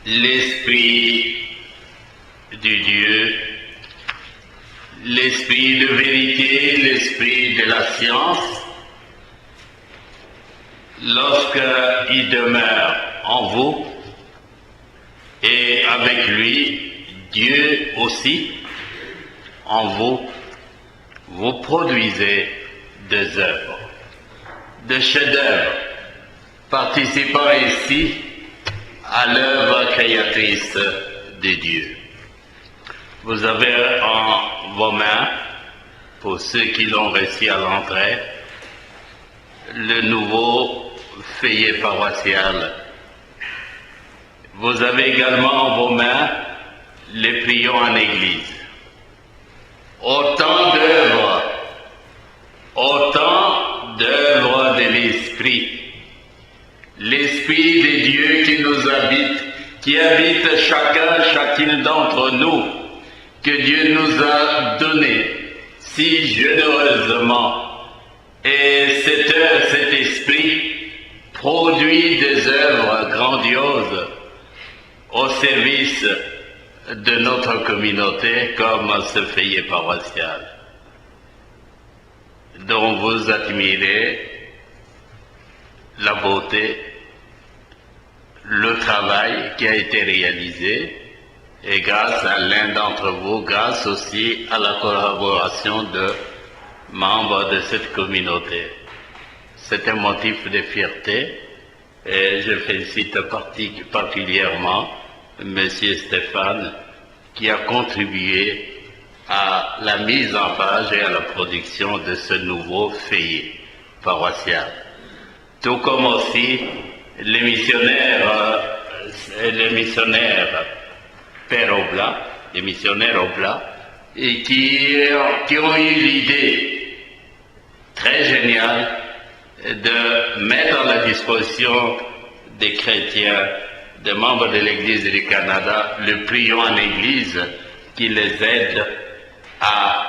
l'Esprit du Dieu, l'Esprit de vérité, l'Esprit de la science, lorsqu'il demeure en vous, et avec lui, Dieu aussi, en vous, vous produisez des œuvres, des chefs-d'œuvre, participant ainsi à l'œuvre créatrice de Dieu. Vous avez en vos mains, pour ceux qui l'ont reçu à l'entrée, le nouveau feuillet paroissial. Vous avez également en vos mains les prions en Église. Autant d'œuvres de l'Esprit. L'Esprit de Dieu qui nous habite, qui habite chacune d'entre nous, que Dieu nous a donné si généreusement. Et cet esprit produit des œuvres grandioses au service de notre communauté, comme ce feuillet paroissial, dont vous admirez la beauté, le travail qui a été réalisé, et grâce à l'un d'entre vous, grâce aussi à la collaboration de membres de cette communauté. C'est un motif de fierté, et je félicite particulièrement M. Stéphane, qui a contribué à la mise en page et à la production de ce nouveau feuillet paroissial. Tout comme aussi les missionnaires Père Oblat, les missionnaires Oblat, et qui ont eu l'idée très géniale de mettre à la disposition des chrétiens, des membres de l'Église du Canada, le prions en Église qui les aide à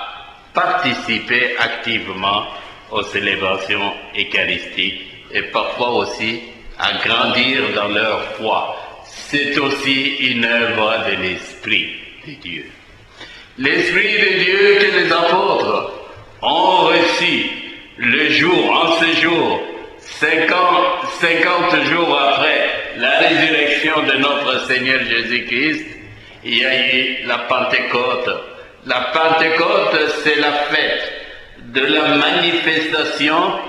participer activement aux célébrations eucharistiques et parfois aussi à grandir dans leur foi. C'est aussi une œuvre de l'Esprit de Dieu. L'Esprit de Dieu que les apôtres ont reçu en ce jour, 50 jours après la résurrection de notre Seigneur Jésus-Christ, il y a eu la Pentecôte. La Pentecôte, c'est la fête de la manifestation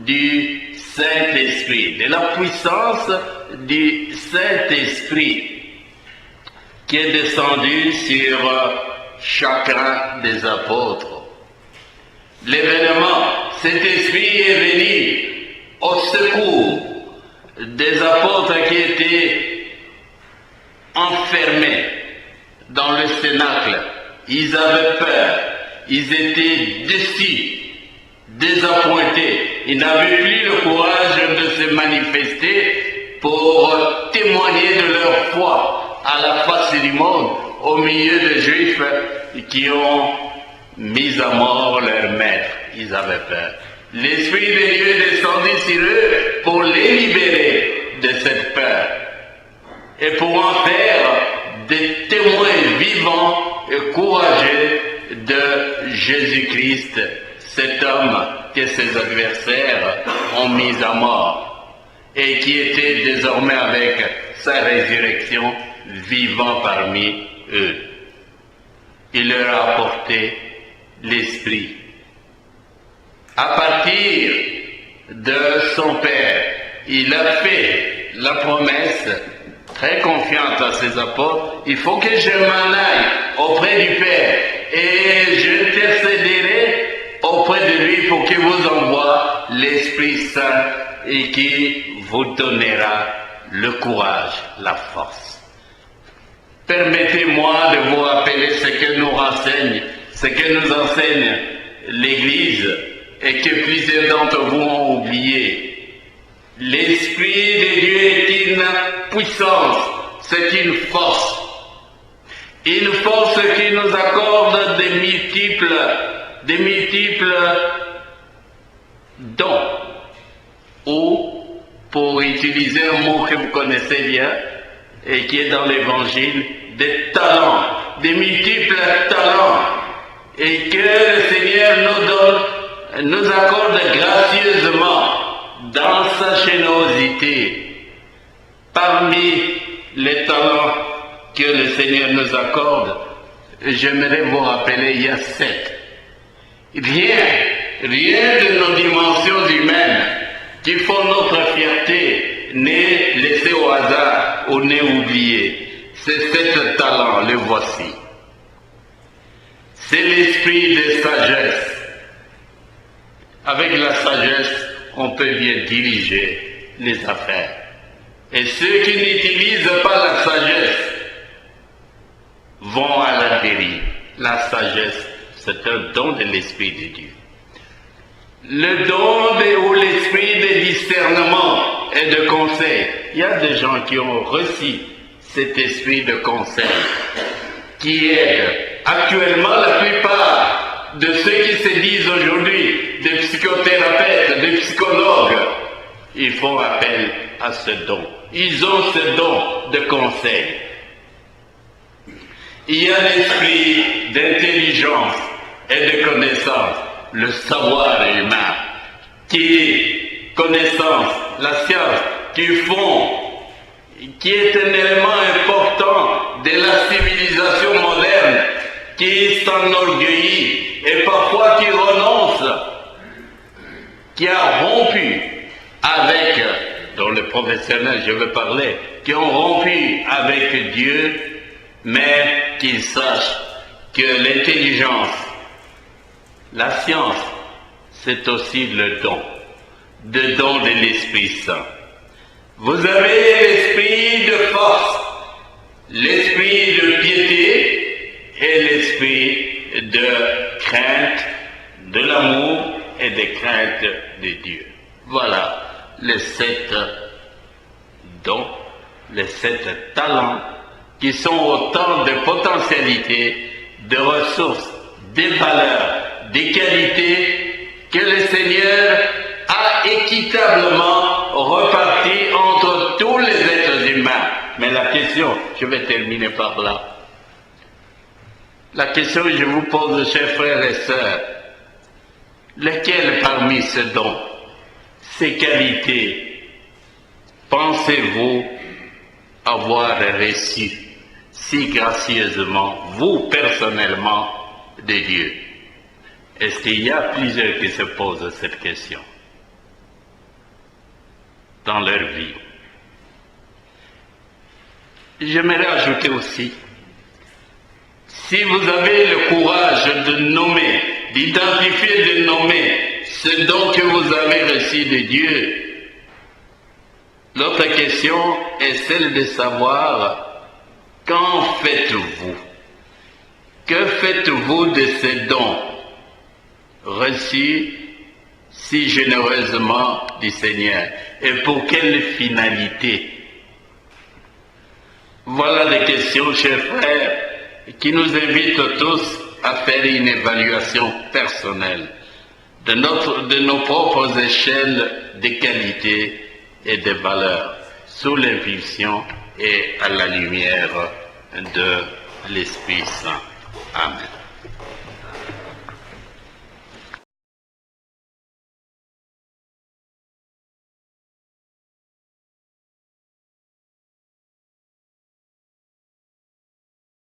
du Saint-Esprit, de la puissance du Saint-Esprit qui est descendu sur chacun des apôtres. L'événement, cet esprit est venu au secours des apôtres qui étaient enfermés dans le cénacle. Ils avaient peur, ils étaient déçus, désappointés. Ils n'avaient plus le courage de se manifester pour témoigner de leur foi à la face du monde, au milieu des Juifs qui ont mis à mort leur maître. Ils avaient peur. L'Esprit de Dieu est descendu sur eux pour les libérer de cette peur et pour en faire des témoins vivants et courageux de Jésus-Christ, cet homme que ses adversaires ont mis à mort et qui était désormais avec sa résurrection vivant parmi eux. Il leur a apporté l'Esprit. À partir de son Père, il a fait la promesse très confiante à ses apôtres: il faut que je m'en aille auprès du Père et j'intercéderai auprès de lui pour qu'il vous envoie l'Esprit Saint et qui vous donnera le courage, la force. Permettez-moi de vous rappeler ce que nous renseigne, ce que nous enseigne l'Église et que plusieurs d'entre vous ont oublié. L'Esprit de Dieu est une puissance, c'est une force. Une force qui nous accorde des multiples dons. Ou, pour utiliser un mot que vous connaissez bien, et qui est dans l'Évangile, des talents, des multiples talents, et que le Seigneur nous donne, nous accorde gracieusement dans sa générosité. Parmi les talents que le Seigneur nous accorde, j'aimerais vous rappeler, il y a 7. Rien de nos dimensions humaines qui font notre fierté n'est laissé au hasard ou n'est oublié. Ces 7 talents, les voici. C'est l'esprit de sagesse. Avec la sagesse, on peut bien diriger les affaires. Et ceux qui n'utilisent pas la sagesse vont à la dérive. La sagesse, c'est un don de l'Esprit de Dieu. Le don ou l'esprit de discernement et de conseil. Il y a des gens qui ont reçu cet esprit de conseil qui aide actuellement la plupart de ceux qui se disent aujourd'hui des psychothérapeutes, des psychologues. Ils font appel à ce don. Ils ont ce don de conseil. Il y a l'esprit d'intelligence et de connaissance, le savoir humain, qui est connaissance, la science, qui est un élément important de la civilisation moderne, qui s'enorgueillit et parfois qui renonce, qui a rompu avec, dont les professionnels je veux parler, qui ont rompu avec Dieu, mais qu'ils sachent que l'intelligence, la science, c'est aussi le don de l'Esprit Saint. Vous avez l'esprit de force, l'esprit de piété et l'esprit de crainte, de l'amour et de crainte de Dieu. Voilà les 7 dons, les 7 talents qui sont autant de potentialités, de ressources, des valeurs, des qualités que le Seigneur a équitablement reparties entre tous les êtres humains. Mais la question, je vais terminer par là. La question que je vous pose, chers frères et sœurs, lesquels parmi ces dons, ces qualités, pensez-vous avoir reçu si gracieusement, vous personnellement, de Dieu? Est-ce qu'il y a plusieurs qui se posent cette question dans leur vie? J'aimerais ajouter aussi, si vous avez le courage de nommer, d'identifier, de nommer ce don que vous avez reçu de Dieu, l'autre question est celle de savoir qu'en faites-vous? Que faites-vous de ces dons reçus si généreusement du Seigneur? Et pour quelle finalité? Voilà des questions, chers frères, qui nous invitent tous à faire une évaluation personnelle de nos propres échelles de qualité et de valeurs, sous l'impulsion et à la lumière de l'Esprit Saint. Amen.